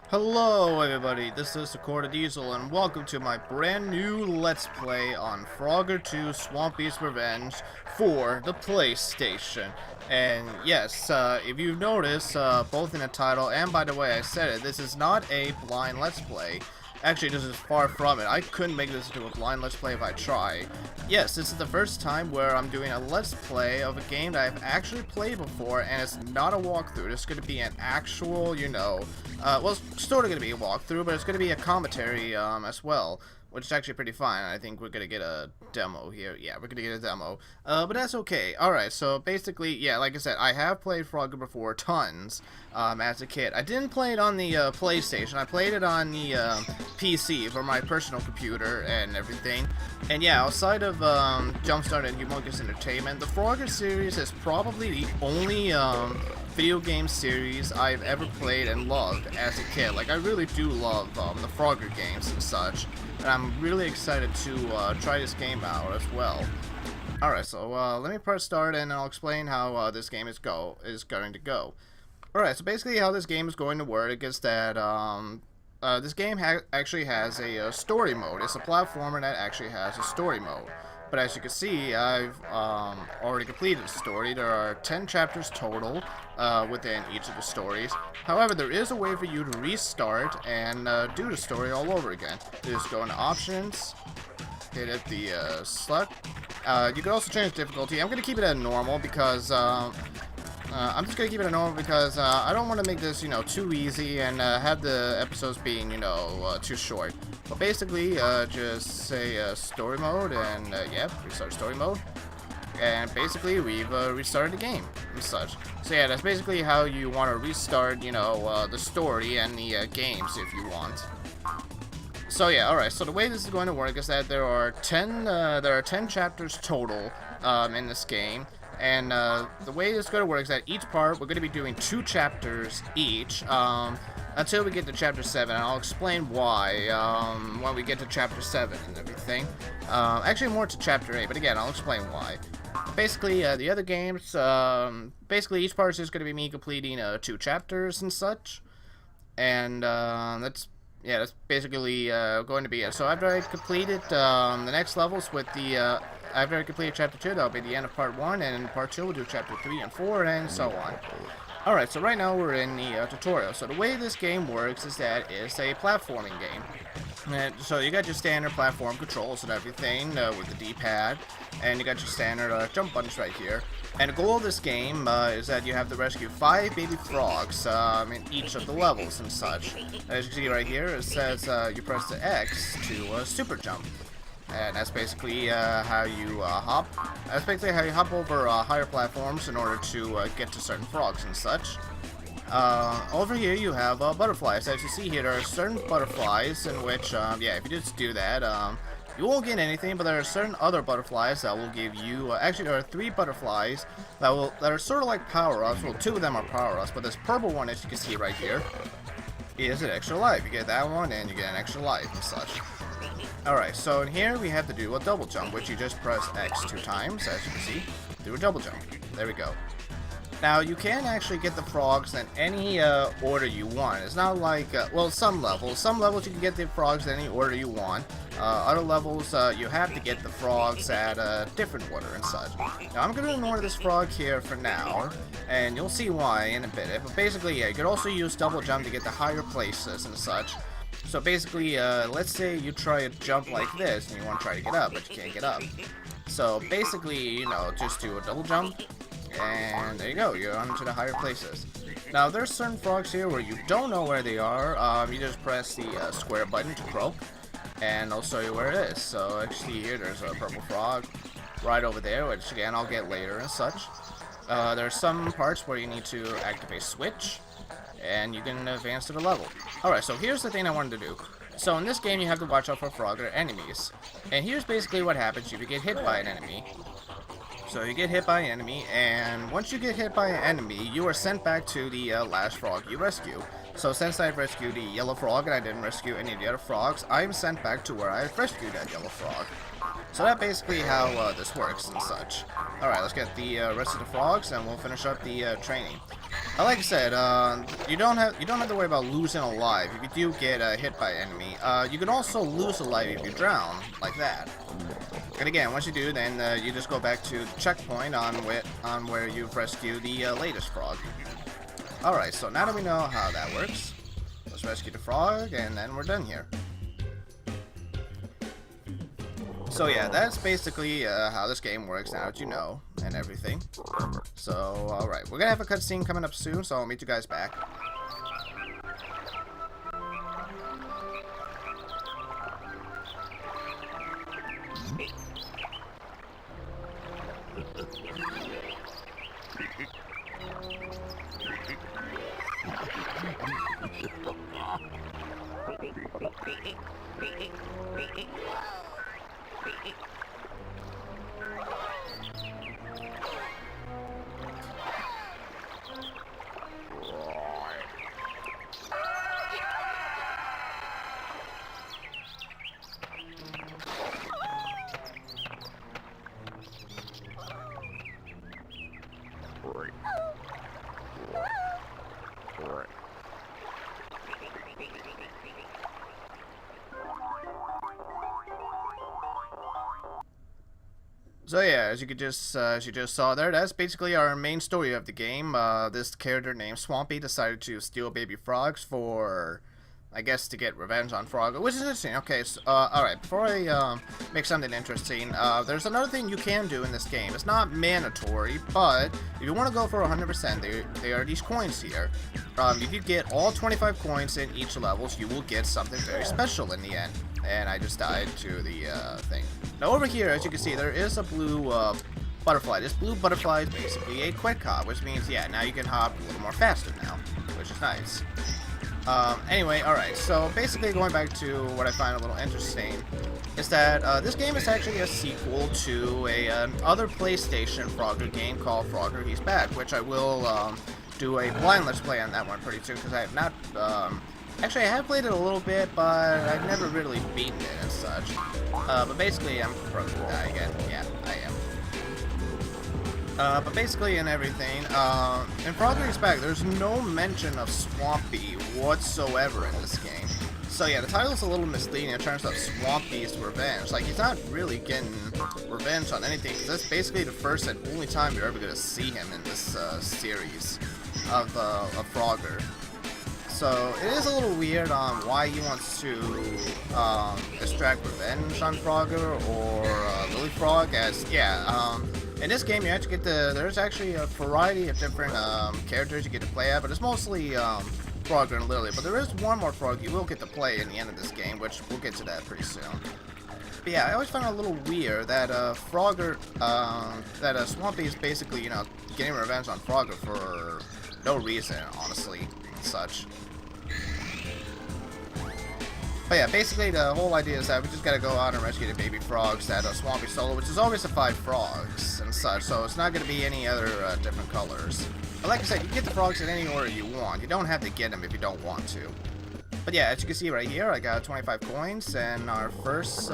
Hello everybody, this is Dakota Diesel and welcome to my brand new Let's Play on Frogger 2 Swampy's Revenge for the PlayStation. And yes, if you've noticed, both in the title and by the way I said it, this is not a blind Let's Play. Actually, this is far from it. I couldn't make this into a blind Let's Play if I tried. Yes, this is the first time where I'm doing a Let's Play of a game that I've actually played before, and it's not a walkthrough. It's going to be an actual, well, it's sort of going to be a walkthrough, but it's going to be a commentary as well, which is actually pretty fun. I think we're going to get a demo here. Yeah, we're going to get a demo. But that's okay. Alright, so basically, yeah, like I said, I have played Frogger before, tons, as a kid. I didn't play it on the PlayStation. I played it on the PC for my personal computer and everything. And yeah, outside of Jumpstart and Humongous Entertainment, the Frogger series is probably the only video game series I've ever played and loved as a kid. Like, I really do love the Frogger games and such. And I'm really excited to try this game out as well. Alright, so let me press start and I'll explain how this game is going to go. Alright, so basically how this game is going to work is that this game actually has a story mode. It's a platformer that actually has a story mode. But as you can see, I've already completed the story. There are 10 chapters total within each of the stories. However, there is a way for you to restart and do the story all over again. You just go into options, hit it the select. You can also change difficulty. I'm going to keep it at normal because I'm just going to keep it at normal because I don't want to make this, too easy and have the episodes being, too short. But basically, just say story mode and, yeah, restart story mode. And basically, we've restarted the game and such. So yeah, that's basically how you want to restart, the story and the games if you want. So yeah, alright, so the way this is going to work is that there are 10 chapters total in this game. And the way this is going to work is that each part, we're going to be doing 2 chapters each, until we get to chapter 7, and I'll explain why, when we get to chapter 7 and everything. Actually more to chapter 8, but again, I'll explain why. Basically, the other games, basically each part is just going to be me completing 2 chapters and such. And that's basically going to be it. So after I completed the next levels with the after I completed chapter 2, that'll be the end of part 1, and in part 2 we'll do chapter 3 and 4, and so on. Alright, so right now we're in the tutorial. So the way this game works is that it's a platforming game. And so you got your standard platform controls and everything with the D-pad, and you got your standard jump buttons right here. And the goal of this game is that you have to rescue 5 baby frogs in each of the levels and such. As you can see right here, it says you press the X to super jump. And that's basically how you hop. That's basically how you hop over higher platforms in order to get to certain frogs and such. Over here you have butterflies. As you see here, there are certain butterflies in which, yeah, if you just do that, you won't get anything, but there are certain other butterflies that will give you, actually there are 3 butterflies that are sort of like power-ups. Well, 2 of them are power-ups, but this purple one, as you can see right here, is an extra life. You get that one, and you get an extra life and such. Alright, so in here we have to do a double jump, which you just press X 2 times, as you can see. Do a double jump. There we go. Now, you can actually get the frogs in any order you want. It's not like, well, some levels you can get the frogs in any order you want. Other levels, you have to get the frogs at a different order and such. Now, I'm going to ignore this frog here for now, and you'll see why in a bit. But basically, yeah, you could also use double jump to get to higher places and such. So basically, let's say you try to jump like this, and you want to try to get up, but you can't get up. So basically, just do a double jump, and there you go, you're on to the higher places. Now, there's certain frogs here where you don't know where they are. You just press the square button to croak, and I'll show you where it is. So, actually here, there's a purple frog right over there, which again, I'll get later and such. There's some parts where you need to activate switch, and you can advance to the level. Alright, so here's the thing I wanted to do. So in this game, you have to watch out for frog or enemies. And here's basically what happens if you get hit by an enemy. So you get hit by an enemy, and once you get hit by an enemy, you are sent back to the last frog you rescue. So since I've rescued the yellow frog and I didn't rescue any of the other frogs, I'm sent back to where I've rescued that yellow frog. So that's basically how this works and such. Alright, let's get the rest of the frogs and we'll finish up the training. Like I said, you don't have to worry about losing a life if you do get hit by an enemy. You can also lose a life if you drown, like that. And again, once you do, then you just go back to the checkpoint on where you've rescued the latest frog. Alright, so now that we know how that works, let's rescue the frog, and then we're done here. So yeah, that's basically how this game works now that you know, and everything. So, alright, we're gonna have a cutscene coming up soon, so I'll meet you guys back. So yeah, as you just saw there, that's basically our main story of the game. This character named Swampy decided to steal baby frogs for, I guess, to get revenge on Frog, which is interesting. Okay, so, alright, before I make something interesting, there's another thing you can do in this game. It's not mandatory, but if you want to go for 100%, there are these coins here. If you get all 25 coins in each levels, you will get something very special in the end. And I just died to the thing. Now over here, as you can see, there is a blue butterfly. This blue butterfly is basically a quick hop, which means, yeah, now you can hop a little more faster now, which is nice. Anyway, alright, so basically going back to what I find a little interesting is that this game is actually a sequel to an other PlayStation Frogger game called Frogger He's Back, which I will do a blind let's play on that one pretty soon, because I have not, actually I have played it a little bit, but I've never really beaten it and such. But basically I'm probably gonna die again. Yeah, I am. But basically in everything, in Frogger He's Back, there's no mention of Swampy whatsoever in this game. So yeah, the title's a little misleading in terms of Swampy's revenge. Like, he's not really getting revenge on anything, because that's basically the first and only time you're ever going to see him in this series of Frogger. So it is a little weird on why he wants to extract revenge on Frogger or Lily Frog, as, yeah, in this game you actually get there's actually a variety of different characters you get to play at, but it's mostly Frogger and Lily. But there is one more frog you will get to play in the end of this game, which we'll get to that pretty soon. But yeah, I always found it a little weird that Frogger, that Swampy is basically, you know, getting revenge on Frogger for no reason, honestly, and such. But yeah, basically the whole idea is that we just gotta go out and rescue the baby frogs that Swampy stole, which is always the 5 frogs and such, so it's not gonna be any other different colors. But like I said, you get the frogs in any order you want. You don't have to get them if you don't want to. But yeah, as you can see right here, I got 25 coins, and our first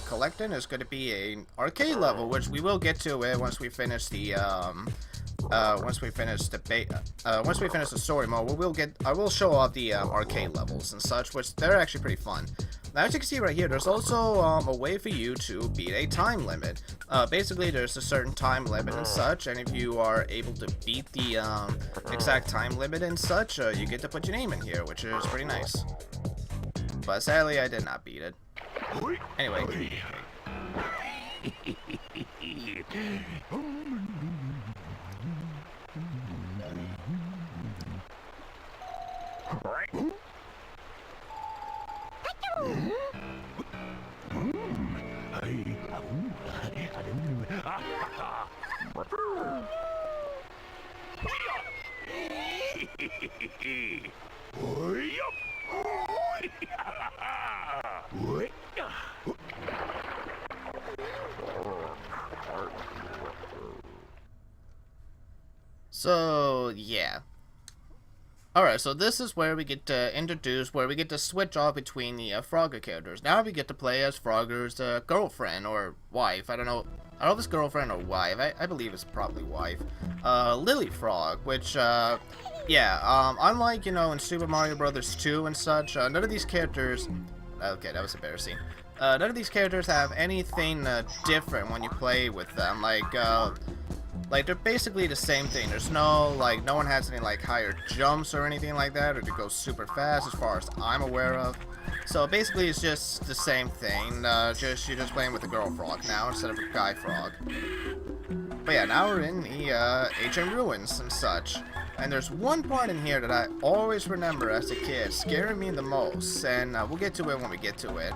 collecting is gonna be an arcade level, which we will get to it once we finish the once we finish the story mode. I will show off the arcade levels and such, which they're actually pretty fun. Now, as you can see right here, there's also a way for you to beat a time limit. Basically, there's a certain time limit and such, and if you are able to beat the exact time limit and such, you get to put your name in here, which is pretty nice. But sadly, I did not beat it. Anyway. So, yeah. Alright, so this is where we get to introduce, where we get to switch off between the Frogger characters. Now we get to play as Frogger's girlfriend, or wife. I don't know if it's girlfriend or wife. I believe it's probably wife. Lily Frog, which, unlike, in Super Mario Bros. 2 and such, none of these characters... Okay, that was embarrassing. None of these characters have anything different when you play with them. Like, they're basically the same thing. There's no, no one has any, higher jumps or anything like that, or to go super fast as far as I'm aware of. So, basically, it's just the same thing. You're just playing with a girl frog now instead of a guy frog. But yeah, now we're in the, ancient ruins and such. And there's one part in here that I always remember as a kid, scaring me the most, and we'll get to it when we get to it.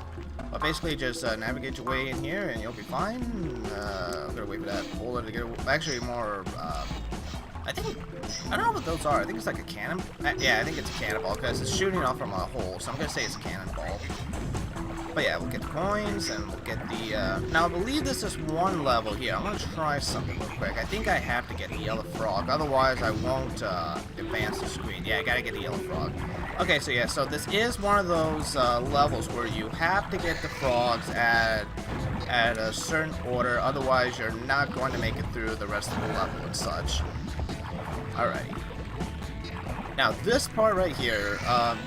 But basically, just navigate your way in here, and you'll be fine. I'm gonna wait for that bullet to get. Actually, more. I don't know what those are. I think it's like a cannon. Yeah, I think it's a cannonball because it's shooting off from a hole. So I'm gonna say it's a cannonball. But yeah, we'll get the coins and we'll get the. Now I believe this is one level here. I'm gonna try something real quick. I think I have to get the yellow frog, otherwise I won't advance the screen. Yeah, I gotta get the yellow frog. Okay, so yeah, so this is one of those levels where you have to get the frogs at a certain order, otherwise you're not going to make it through the rest of the level and such. Alrighty. Now this part right here,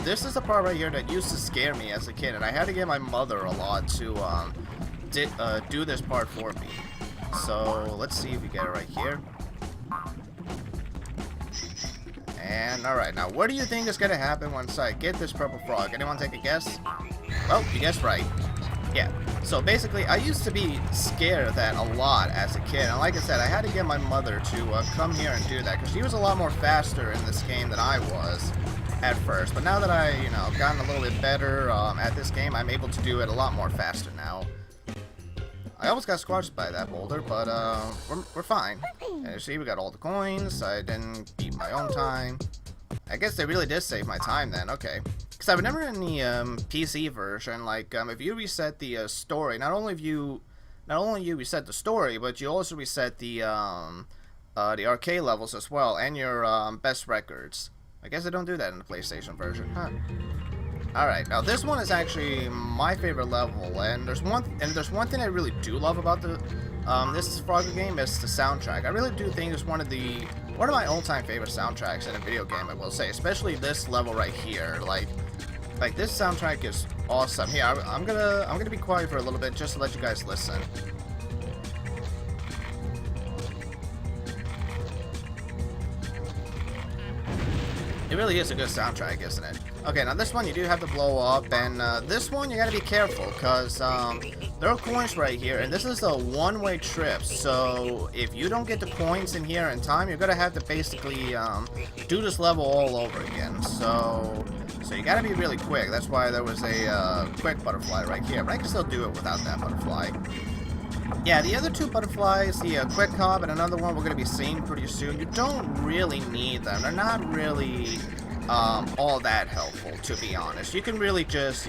this is the part right here that used to scare me as a kid, and I had to get my mother a lot to do this part for me. So let's see if we get it right here. And alright, now what do you think is going to happen once I get this purple frog? Anyone take a guess? Well, you guessed right. Yeah, so basically I used to be scared of that a lot as a kid. And like I said, I had to get my mother to come here and do that, because she was a lot more faster in this game than I was at first. But now that I, gotten a little bit better at this game, I'm able to do it a lot more faster now. I almost got squashed by that boulder, but we're fine. And you see, we got all the coins. I didn't beat my own time. I guess they really did save my time then. Okay. Because I remember in the PC version, if you reset the story, not only you reset the story, but you also reset the arcade levels as well, and your best records. I guess I don't do that in the PlayStation version, huh? Alright, now this one is actually my favorite level, and there's one thing I really do love about the this Frogger game is the soundtrack. I really do think it's one of my all-time favorite soundtracks in a video game, I will say, especially this level right here. Like this soundtrack is awesome. Here, I'm gonna be quiet for a little bit just to let you guys listen. It really is a good soundtrack, isn't it? Okay, now this one you do have to blow up, and this one you gotta be careful, because there are coins right here, and this is a one-way trip, so if you don't get the coins in here in time, you're gonna have to basically do this level all over again. So you gotta be really quick. That's why there was a quick butterfly right here, but I can still do it without that butterfly. Yeah, the other two butterflies, the quick hop and another one we're going to be seeing pretty soon, you don't really need them. They're not really all that helpful, to be honest. You can really just,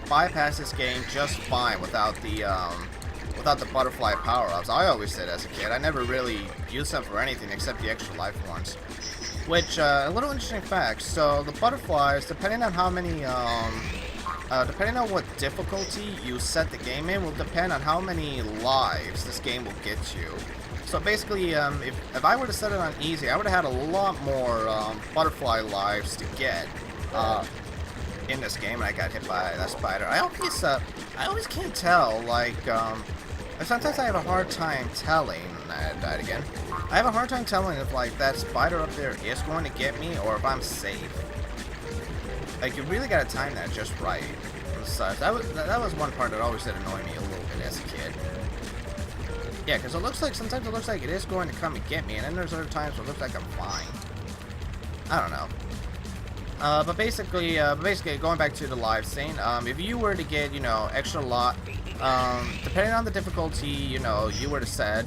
bypass this game just fine without the butterfly power-ups. I always did as a kid. I never really used them for anything except the extra life ones. Which, a little interesting fact, so the butterflies, depending on how many, depending on what difficulty you set the game in, will depend on how many lives this game will get you. So basically, if I were to set it on easy, I would have had a lot more butterfly lives to get in this game, and I got hit by that spider. I always can't tell, sometimes I have a hard time telling. I died again. I have a hard time telling if, that spider up there is going to get me, or if I'm safe. You really gotta time that just right. So that was one part that always did annoy me a little bit as a kid. Yeah, because sometimes it looks like it is going to come and get me, and then there's other times where it looks like I'm fine. I don't know. But basically, going back to the live scene, if you were to get, extra lot, depending on the difficulty, you were to set,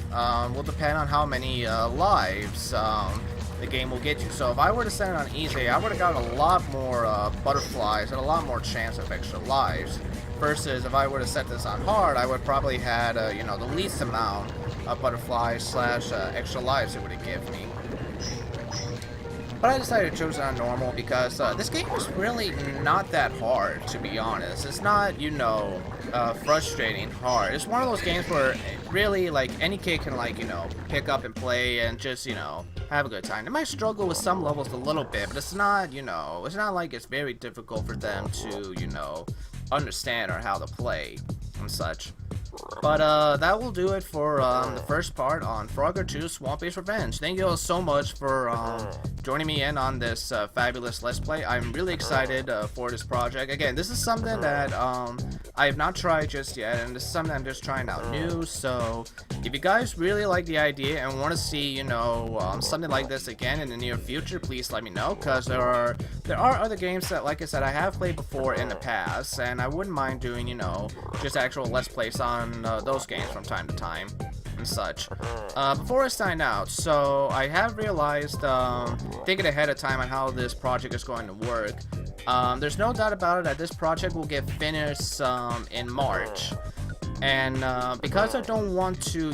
will depend on how many lives the game will get you. So if I were to set it on easy, I would have got a lot more butterflies and a lot more chance of extra lives. Versus if I were to set this on hard, I would probably had, the least amount of butterflies slash extra lives it would have given me. But I decided to choose it on normal because this game is really not that hard, to be honest. It's not, frustrating hard. It's one of those games where really, like, any kid can, like, pick up and play and just, have a good time. They might struggle with some levels a little bit, but it's not, it's not like it's very difficult for them to, understand or how to play and such. But that will do it for the first part on Frogger 2 Swampy's Revenge. Thank you all so much for joining me in on this fabulous Let's Play. I'm really excited for this project. Again, this is something that I have not tried just yet, and this is something I'm just trying out new. So if you guys really like the idea and want to see, something like this again in the near future, please let me know, because there are other games that, like I said, I have played before in the past, and I wouldn't mind doing, just actual Let's Plays on those games from time to time and such. Before I sign out, so I have realized, thinking ahead of time on how this project is going to work, there's no doubt about it that this project will get finished in March. And because I don't want to,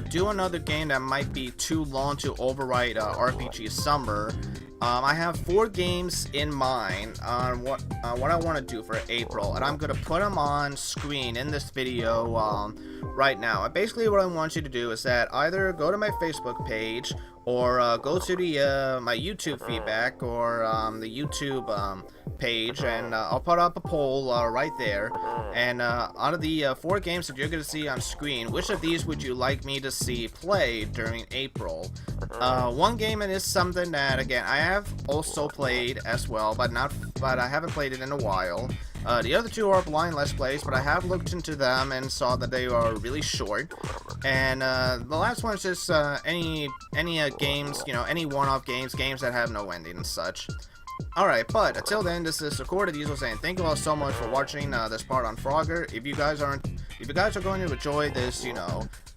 do another game that might be too long to overwrite RPG Summer, I have 4 games in mind on what I want to do for April, and I'm going to put them on screen in this video right now. And basically what I want you to do is that either go to my Facebook page or go to the my YouTube feedback or the YouTube page, and I'll put up a poll right there. And out of the 4 games that you're going to see on screen, which of these would you like me to see played during April? One game, and is something that, again, I have also played as well, but I haven't played it in a while. The other 2 are blind Let's Plays, but I have looked into them and saw that they are really short. And the last one is just any games, any one-off games that have no ending and such. Alright, but until then, this is Recorder Diesel saying thank you all so much for watching this part on Frogger. If you guys are going to enjoy this,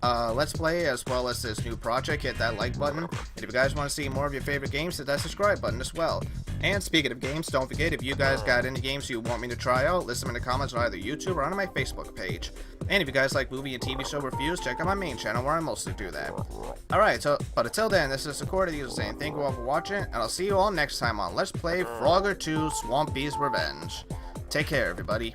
Let's Play as well as this new project, hit that like button. And if you guys want to see more of your favorite games, hit that subscribe button as well. And speaking of games, don't forget, if you guys got any games you want me to try out, list them in the comments on either YouTube or on my Facebook page. And if you guys like movie and TV show reviews, check out my main channel where I mostly do that. Alright, but until then, this is Recorder Diesel saying thank you all for watching, and I'll see you all next time on Let's Play Frogger 2 Swampy's Revenge. Take care, everybody.